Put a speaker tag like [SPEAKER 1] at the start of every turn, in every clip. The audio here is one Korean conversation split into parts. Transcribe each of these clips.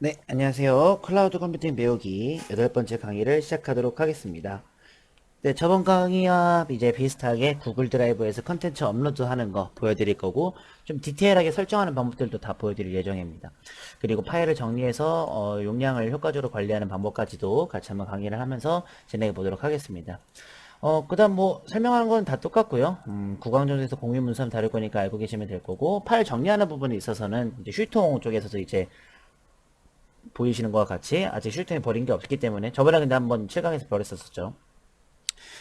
[SPEAKER 1] 네, 안녕하세요. 클라우드 컴퓨팅 배우기 8번째 강의를 시작하도록 하겠습니다. 네, 저번 강의와 이제 비슷하게 구글 드라이브에서 컨텐츠 업로드하는 거 보여드릴 거고, 좀 디테일하게 설정하는 방법들도 다 보여드릴 예정입니다. 그리고 파일을 정리해서 용량을 효과적으로 관리하는 방법까지도 같이 한번 강의를 하면서 진행해 보도록 하겠습니다. 그 다음 뭐 설명하는 건 다 똑같고요. 구강정에서 공유 문서는 다를 거니까 알고 계시면 될 거고, 파일 정리하는 부분에 있어서는 이제 슈통 쪽에서도 이제 보이시는 것과 같이 아직 슈팅에 버린 게 없기 때문에 저번에 근데 한번 7강에서 버렸었죠.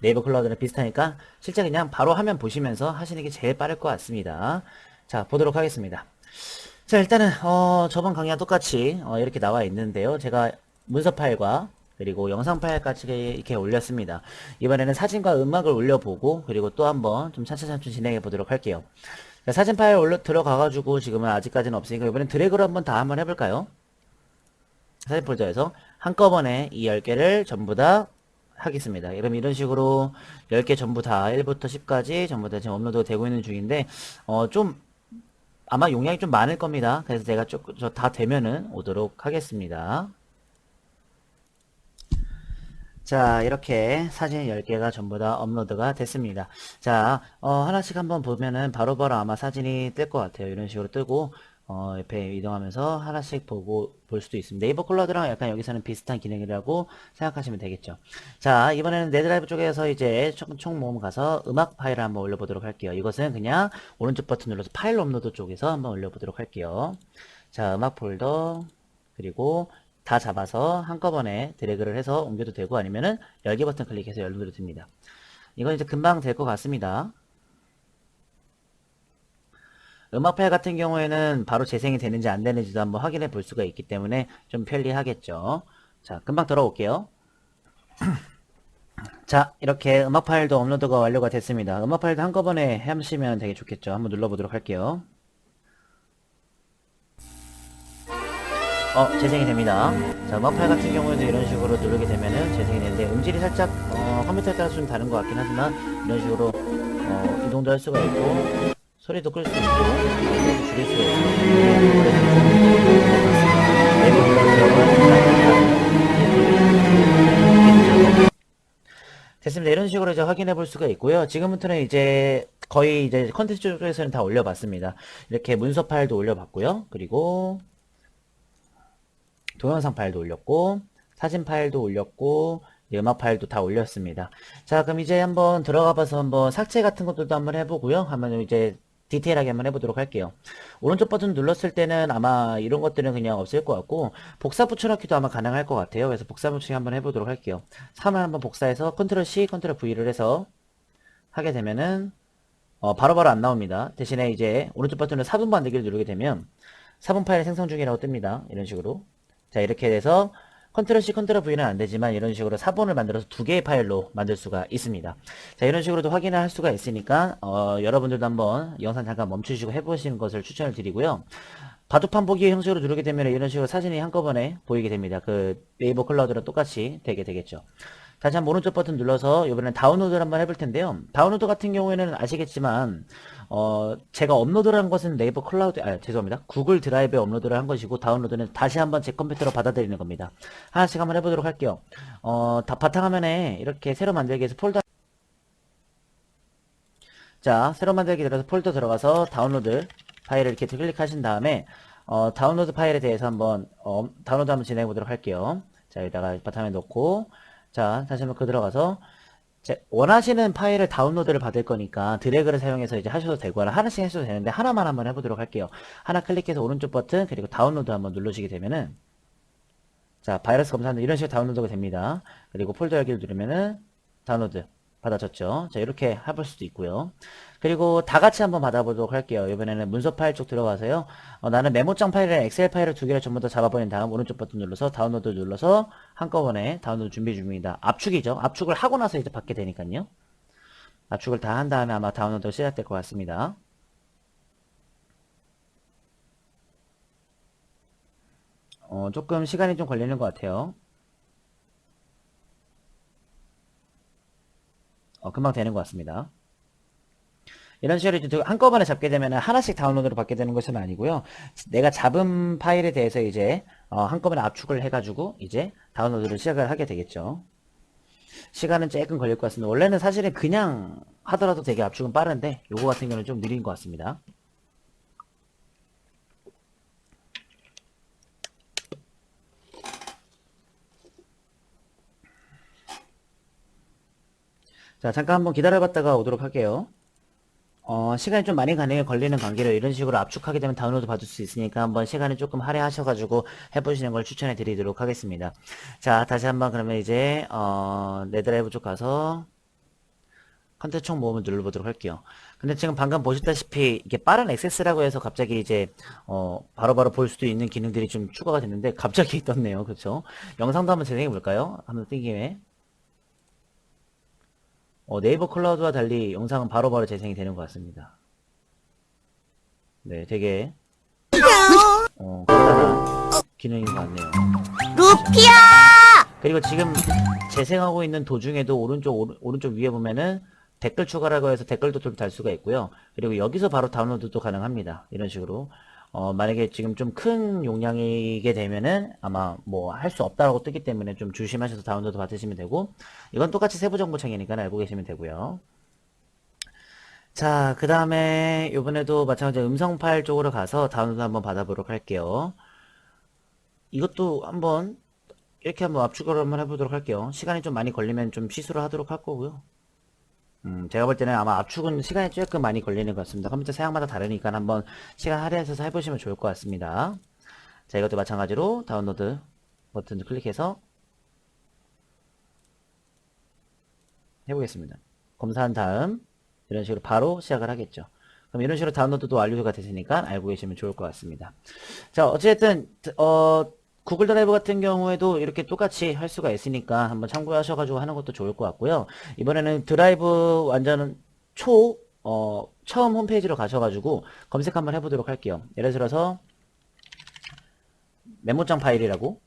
[SPEAKER 1] 네이버 클라우드는 비슷하니까 실제 그냥 바로 화면 보시면서 하시는 게 제일 빠를 것 같습니다. 자, 보도록 하겠습니다. 자, 일단은 저번 강의와 똑같이 이렇게 나와 있는데요. 제가 문서 파일과 그리고 영상 파일까지 이렇게 올렸습니다. 이번에는 사진과 음악을 올려보고 그리고 또 한번 좀 차차차차 진행해 보도록 할게요. 자, 사진 파일 들어가가지고 지금은 아직까지는 없으니까 이번엔 드래그를 한번 해볼까요? 사진 폴더에서 한꺼번에 이 10개를 전부 다 하겠습니다. 그럼 이런 식으로 10개 전부 다 1부터 10까지 전부 다 지금 업로드 되고 있는 중인데 좀 아마 용량이 좀 많을 겁니다. 그래서 제가 저 다 되면은 오도록 하겠습니다. 자, 이렇게 사진 10개가 전부 다 업로드가 됐습니다. 자, 하나씩 한번 보면은 바로바로 아마 사진이 뜰 것 같아요. 이런 식으로 뜨고, 옆에 이동하면서 하나씩 볼 수도 있습니다. 네이버 콜라드랑 약간 여기서는 비슷한 기능이라고 생각하시면 되겠죠. 자, 이번에는 네드라이브 쪽에서 이제 총 모음 가서 음악 파일을 한번 올려보도록 할게요. 이것은 그냥 오른쪽 버튼 눌러서 파일 업로드 쪽에서 한번 올려보도록 할게요. 자, 음악 폴더, 그리고 다 잡아서 한꺼번에 드래그를 해서 옮겨도 되고 아니면은 열기 버튼 클릭해서 열어도 됩니다. 이건 이제 금방 될 것 같습니다. 음악 파일 같은 경우에는 바로 재생이 되는지 안 되는지도 한번 확인해 볼 수가 있기 때문에 좀 편리하겠죠. 자, 금방 들어올게요. 자, 이렇게 음악 파일도 업로드가 완료가 됐습니다. 음악 파일도 한꺼번에 하시면 되게 좋겠죠. 한번 눌러보도록 할게요. 재생이 됩니다. 자, 음악 파일 같은 경우에도 이런 식으로 누르게 되면은 재생이 되는데 음질이 살짝 컴퓨터에 따라서 좀 다른 것 같긴 하지만 이런 식으로 이동도 할 수가 있고 소리도 끌 수 있고 소리도 줄일 수가 있고 그래서 좀 좋은 것 같습니다. 네이버 블라우저와 됐습니다. 이런 식으로 이제 확인해 볼 수가 있고요. 지금부터는 이제 거의 이제 컨텐츠 쪽에서는 다 올려봤습니다. 이렇게 문서 파일도 올려봤고요. 그리고 동영상 파일도 올렸고 사진 파일도 올렸고 음악 파일도 다 올렸습니다. 자, 그럼 이제 한번 들어가 봐서 한번 삭제 같은 것들도 한번 해보고요. 한번 이제 디테일하게 한번 해보도록 할게요. 오른쪽 버튼 눌렀을 때는 아마 이런 것들은 그냥 없을 것 같고 복사 붙여넣기도 아마 가능할 것 같아요. 그래서 복사 붙이기 한번 해보도록 할게요. 3을 한번 복사해서 컨트롤 C, 컨트롤 V를 해서 하게 되면은 바로바로 안 나옵니다. 대신에 이제 오른쪽 버튼을 4분 만들기를 누르게 되면 4분 파일 생성 중이라고 뜹니다. 이런 식으로. 자, 이렇게 돼서 컨트롤 C, 컨트롤 V는 안 되지만 이런 식으로 4번을 만들어서 두 개의 파일로 만들 수가 있습니다. 자, 이런 식으로도 확인을 할 수가 있으니까 여러분들도 한번 영상 잠깐 멈추시고 해보시는 것을 추천을 드리고요. 바둑판 보기 형식으로 누르게 되면 이런 식으로 사진이 한꺼번에 보이게 됩니다. 그 네이버 클라우드랑 똑같이 되게 되겠죠. 다시 한번 오른쪽 버튼 눌러서 이번엔 다운로드를 한번 해볼 텐데요. 다운로드 같은 경우에는 아시겠지만 제가 업로드를 한 것은 네이버 클라우드 죄송합니다. 구글 드라이브에 업로드를 한 것이고 다운로드는 다시 한번 제 컴퓨터로 받아들이는 겁니다. 하나씩 한번 해보도록 할게요. 다 바탕화면에 이렇게 새로 만들기 위해서 자, 새로 만들기 들어서 폴더 들어가서 다운로드 파일을 이렇게 클릭하신 다음에 다운로드 파일에 대해서 한번 다운로드 한번 진행해 보도록 할게요. 자, 여기다가 바탕에 놓고 자, 다시 한번 들어가서 원하시는 파일을 다운로드를 받을 거니까 드래그를 사용해서 이제 하셔도 되고 하나씩 하셔도 되는데 하나만 한번 해보도록 할게요. 하나 클릭해서 오른쪽 버튼 그리고 다운로드 한번 누르시게 되면은 자, 바이러스 검사하는 이런 식으로 다운로드가 됩니다. 그리고 폴더 열기를 누르면은 다운로드 받아졌죠. 자, 이렇게 해볼 수도 있고요. 그리고 다 같이 한번 받아보도록 할게요. 이번에는 문서 파일 쪽 들어가서요. 나는 메모장 파일이랑 엑셀 파일을 두 개를 전부 다 잡아버린 다음 오른쪽 버튼 눌러서 다운로드 눌러서 한꺼번에 다운로드 준비 중입니다. 압축이죠. 압축을 하고 나서 이제 받게 되니까요. 압축을 다 한 다음에 아마 다운로드가 시작될 것 같습니다. 조금 시간이 좀 걸리는 것 같아요. 금방 되는 것 같습니다. 이런 식으로 이제 한꺼번에 잡게 되면 하나씩 다운로드로 받게 되는 것은 아니고요. 내가 잡은 파일에 대해서 이제 한꺼번에 압축을 해가지고 이제 다운로드를 시작을 하게 되겠죠. 시간은 조금 걸릴 것 같습니다. 원래는 사실은 그냥 하더라도 되게 압축은 빠른데 요거 같은 경우는 좀 느린 것 같습니다. 자, 잠깐 한번 기다려봤다가 오도록 할게요. 시간이 좀 많이 걸리는 관계로 이런 식으로 압축하게 되면 다운로드 받을 수 있으니까 한번 시간을 조금 할애하셔가지고 해보시는 걸 추천해 드리도록 하겠습니다. 자, 다시 한번 그러면 이제, 내 드라이브 쪽 가서 컨텐츠 총 모음을 눌러보도록 할게요. 근데 지금 방금 보셨다시피 이게 빠른 액세스라고 해서 갑자기 이제, 바로바로 볼 수도 있는 기능들이 좀 추가가 됐는데 갑자기 떴네요. 그렇죠? 영상도 한번 재생해 볼까요? 한번 뜬 김에. 네이버 클라우드와 달리 영상은 바로바로 재생이 되는 것 같습니다. 네, 되게 간단한 기능인 것 같네요.
[SPEAKER 2] 루피야!
[SPEAKER 1] 그리고 지금 재생하고 있는 도중에도 오른쪽 위에 보면은 댓글 추가라고 해서 댓글도 좀 달 수가 있고요. 그리고 여기서 바로 다운로드도 가능합니다. 이런 식으로. 만약에 지금 좀 큰 용량이게 되면은 아마 뭐 할 수 없다라고 뜨기 때문에 좀 조심하셔서 다운로드 받으시면 되고, 이건 똑같이 세부 정보창이니까 알고 계시면 되고요. 자, 그 다음에 이번에도 마찬가지로 음성 파일 쪽으로 가서 다운로드 한번 받아보도록 할게요. 이것도 한번 이렇게 한번 압축을 한번 해보도록 할게요. 시간이 좀 많이 걸리면 좀 취소를 하도록 할 거고요. 제가 볼 때는 아마 압축은 시간이 조금 많이 걸리는 것 같습니다. 컴퓨터 사양마다 다르니까 한번 시간 할애해서 해보시면 좋을 것 같습니다. 자, 이것도 마찬가지로 다운로드 버튼을 클릭해서 해보겠습니다. 검사한 다음 이런 식으로 바로 시작을 하겠죠. 그럼 이런 식으로 다운로드도 완료가 됐으니까 알고 계시면 좋을 것 같습니다. 자, 어쨌든 구글 드라이브 같은 경우에도 이렇게 똑같이 할 수가 있으니까 한번 참고하셔가지고 하는 것도 좋을 것 같고요. 이번에는 드라이브 완전 처음 홈페이지로 가셔가지고 검색 한번 해보도록 할게요. 예를 들어서 메모장 파일이라고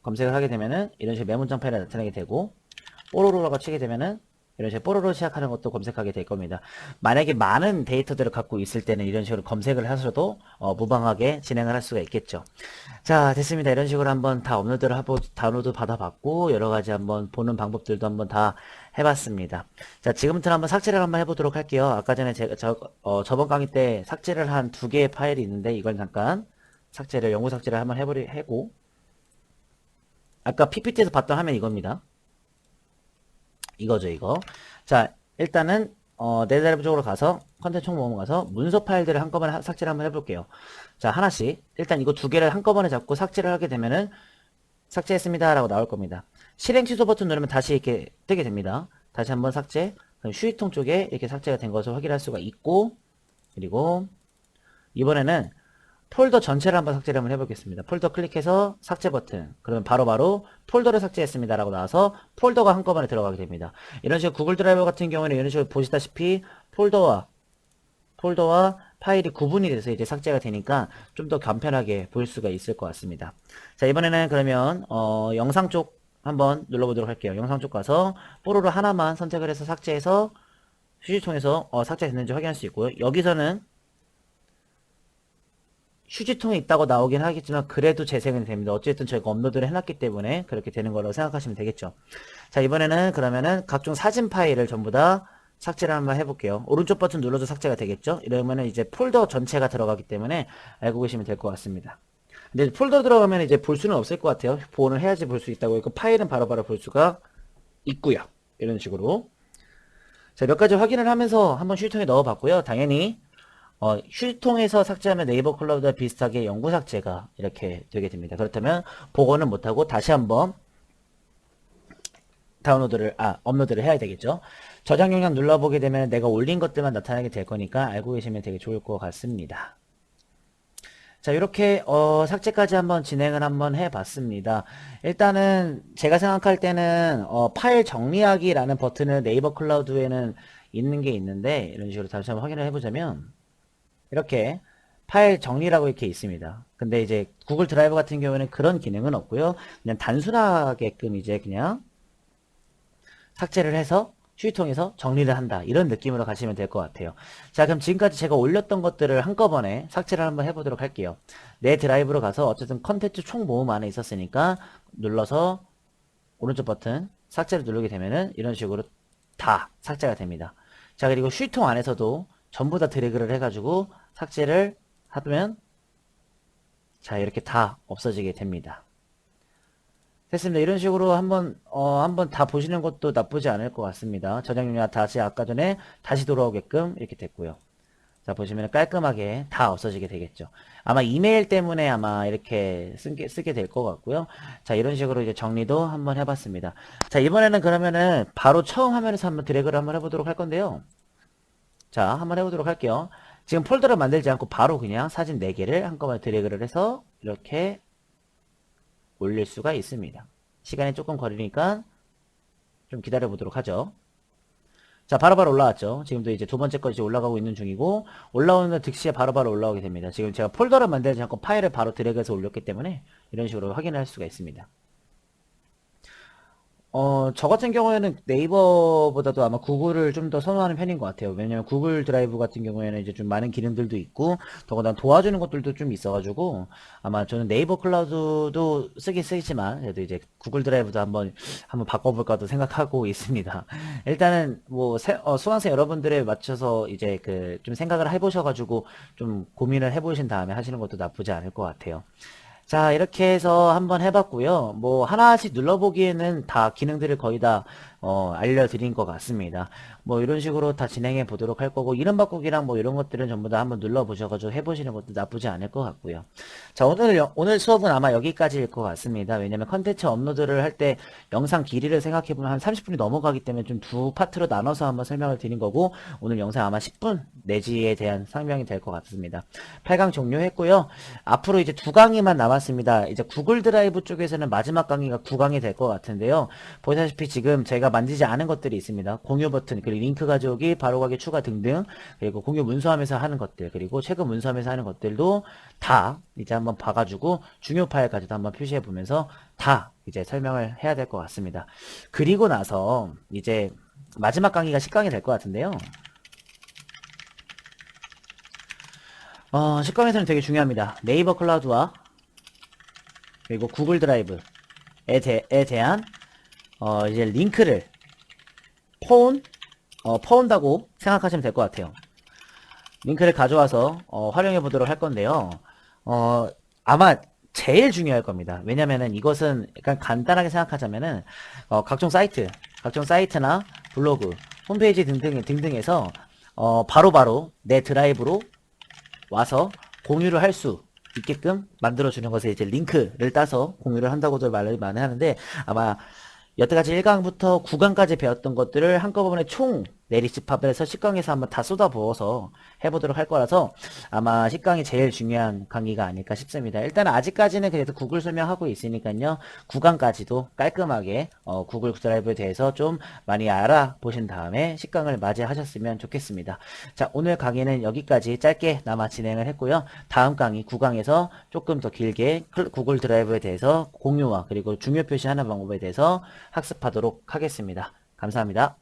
[SPEAKER 1] 검색을 하게 되면은 이런 식으로 메모장 파일이 나타나게 되고, 뽀로로라고 치게 되면은 이런 식으로 뽀로로 시작하는 것도 검색하게 될 겁니다. 만약에 많은 데이터들을 갖고 있을 때는 이런 식으로 검색을 하셔도 무방하게 진행을 할 수가 있겠죠. 자, 됐습니다. 이런 식으로 한번 다 다운로드 받아봤고 여러 가지 한번 보는 방법들도 한번 다 해봤습니다. 자, 지금부터 한번 삭제를 한번 해보도록 할게요. 아까 전에 제가 저번 강의 때 삭제를 한 2개의 파일이 있는데 이걸 잠깐 영구 삭제를 한번 해고, 아까 PPT에서 봤던 화면 이겁니다. 이거죠, 이거. 자, 일단은 내 드라이브 쪽으로 가서 컨텐츠 총 모음 가서 문서 파일들을 한꺼번에 삭제를 한번 해볼게요. 자, 하나씩 일단 이거 2개를 한꺼번에 잡고 삭제를 하게 되면은 삭제했습니다 라고 나올 겁니다. 실행 취소 버튼 누르면 다시 이렇게 뜨게 됩니다. 다시 한번 삭제. 그럼 휴지통 쪽에 이렇게 삭제가 된 것을 확인할 수가 있고, 그리고 이번에는 폴더 전체를 한번 삭제를 한번 해보겠습니다. 폴더 클릭해서 삭제 버튼. 그러면 바로바로 폴더를 삭제했습니다 라고 나와서 폴더가 한꺼번에 들어가게 됩니다. 이런 식으로 구글 드라이브 같은 경우에는 이런 식으로 보시다시피 폴더와 파일이 구분이 돼서 이제 삭제가 되니까 좀 더 간편하게 보일 수가 있을 것 같습니다. 자, 이번에는 그러면 영상 쪽 한번 눌러보도록 할게요. 영상 쪽 가서 뽀로로 하나만 선택을 해서 삭제해서 휴지통에서 삭제됐는지 확인할 수 있고요. 여기서는 휴지통에 있다고 나오긴 하겠지만 그래도 재생은 됩니다. 어쨌든 저희가 업로드를 해놨기 때문에 그렇게 되는 거라고 생각하시면 되겠죠. 자, 이번에는 그러면은 각종 사진 파일을 전부 다 삭제를 한번 해볼게요. 오른쪽 버튼 눌러도 삭제가 되겠죠. 이러면은 이제 폴더 전체가 들어가기 때문에 알고 계시면 될 것 같습니다. 근데 폴더 들어가면 이제 볼 수는 없을 것 같아요. 보온을 해야지 볼 수 있다고 했고, 파일은 바로바로 볼 수가 있고요. 이런 식으로. 자, 몇 가지 확인을 하면서 한번 휴지통에 넣어봤고요. 당연히 휴지통에서 삭제하면 네이버 클라우드와 비슷하게 영구 삭제가 이렇게 되게 됩니다. 그렇다면 복원은 못하고 다시 한번 업로드를 해야 되겠죠. 저장 용량 눌러보게 되면 내가 올린 것들만 나타나게 될 거니까 알고 계시면 되게 좋을 것 같습니다. 자, 이렇게 삭제까지 한번 진행을 한번 해봤습니다. 일단은 제가 생각할 때는 파일 정리하기라는 버튼을 네이버 클라우드에는 있는 게 있는데, 이런 식으로 다시 한번 확인을 해보자면 이렇게 파일 정리라고 이렇게 있습니다. 근데 이제 구글 드라이브 같은 경우에는 그런 기능은 없고요. 그냥 단순하게끔 이제 그냥 삭제를 해서 휴지통에서 정리를 한다. 이런 느낌으로 가시면 될 것 같아요. 자, 그럼 지금까지 제가 올렸던 것들을 한꺼번에 삭제를 한번 해보도록 할게요. 내 드라이브로 가서 어쨌든 컨텐츠 총 모음 안에 있었으니까 눌러서 오른쪽 버튼 삭제를 누르게 되면은 이런 식으로 다 삭제가 됩니다. 자, 그리고 휴지통 안에서도 전부 다 드래그를 해가지고 삭제를 하면 자, 이렇게 다 없어지게 됩니다. 됐습니다. 이런 식으로 한번 다 보시는 것도 나쁘지 않을 것 같습니다. 저장 용량 다시 아까 전에 다시 돌아오게끔 이렇게 됐고요. 자, 보시면 깔끔하게 다 없어지게 되겠죠. 아마 이메일 때문에 아마 이렇게 쓰게 될 것 같고요. 자, 이런 식으로 이제 정리도 한번 해봤습니다. 자, 이번에는 그러면은 바로 처음 화면에서 한번 드래그를 한번 해보도록 할 건데요. 자, 한번 해보도록 할게요. 지금 폴더를 만들지 않고 바로 그냥 사진 4개를 한꺼번에 드래그를 해서 이렇게 올릴 수가 있습니다. 시간이 조금 걸리니까 좀 기다려 보도록 하죠. 자, 바로바로 올라왔죠. 지금도 이제 두 번째 것이 올라가고 있는 중이고, 올라오는 득시에 바로바로 올라오게 됩니다. 지금 제가 폴더를 만들지 않고 파일을 바로 드래그해서 올렸기 때문에 이런 식으로 확인할 수가 있습니다. 저 같은 경우에는 네이버보다도 아마 구글을 좀 더 선호하는 편인 것 같아요. 왜냐면 구글 드라이브 같은 경우에는 이제 좀 많은 기능들도 있고, 더군다나 도와주는 것들도 좀 있어가지고, 아마 저는 네이버 클라우드도 쓰긴 쓰지만, 그래도 이제 구글 드라이브도 한번 바꿔볼까도 생각하고 있습니다. 일단은 뭐, 수강생 여러분들에 맞춰서 이제 그, 좀 생각을 해보셔가지고, 좀 고민을 해보신 다음에 하시는 것도 나쁘지 않을 것 같아요. 자, 이렇게 해서 한번 해봤고요. 뭐 하나씩 눌러보기에는 다 기능들을 거의 다 알려드린 것 같습니다. 뭐 이런 식으로 다 진행해 보도록 할 거고, 이름 바꾸기랑 뭐 이런 것들은 전부 다 한번 눌러보셔가지고 해보시는 것도 나쁘지 않을 것 같고요. 자, 오늘 수업은 아마 여기까지일 것 같습니다. 왜냐면 컨텐츠 업로드를 할 때 영상 길이를 생각해보면 한 30분이 넘어가기 때문에 좀 두 파트로 나눠서 한번 설명을 드린 거고, 오늘 영상 아마 10분 내지에 대한 설명이 될 것 같습니다. 8강 종료했고요. 앞으로 이제 2강이만 남았습니다. 이제 구글 드라이브 쪽에서는 마지막 강의가 9강이 될 것 같은데요. 보시다시피 지금 제가 만지지 않은 것들이 있습니다. 공유 버튼, 그리고 링크 가져오기, 바로가기 추가 등등, 그리고 공유 문서하면서 하는 것들, 그리고 최근 문서하면서 하는 것들도 다 이제 한번 봐가지고 중요 파일까지도 한번 표시해 보면서 다 이제 설명을 해야 될 것 같습니다. 그리고 나서 이제 마지막 강의가 10강이 될 것 같은데요. 10강에서는 되게 중요합니다. 네이버 클라우드와 그리고 구글 드라이브에 대한 이제 링크를 퍼온다고 생각하시면 될 것 같아요. 링크를 가져와서 활용해 보도록 할 건데요. 아마 제일 중요할 겁니다. 왜냐면은 이것은 약간 간단하게 생각하자면은 각종 사이트나 블로그, 홈페이지 등등에서 바로바로 내 드라이브로 와서 공유를 할 수 있게끔 만들어주는 것에 이제 링크를 따서 공유를 한다고도 말을 많이 하는데, 아마 여태까지 1강부터 9강까지 배웠던 것들을 한꺼번에 총 내리집합을 해서 10강에서 한번 다 쏟아부어서 해보도록 할 거라서 아마 10강이 제일 중요한 강의가 아닐까 싶습니다. 일단 아직까지는 그래도 구글 설명하고 있으니까요. 9강까지도 깔끔하게 구글 드라이브에 대해서 좀 많이 알아보신 다음에 10강을 맞이하셨으면 좋겠습니다. 자, 오늘 강의는 여기까지 짧게 남아 진행을 했고요. 다음 강의 9강에서 조금 더 길게 구글 드라이브에 대해서 공유와 그리고 중요 표시하는 방법에 대해서 학습하도록 하겠습니다. 감사합니다.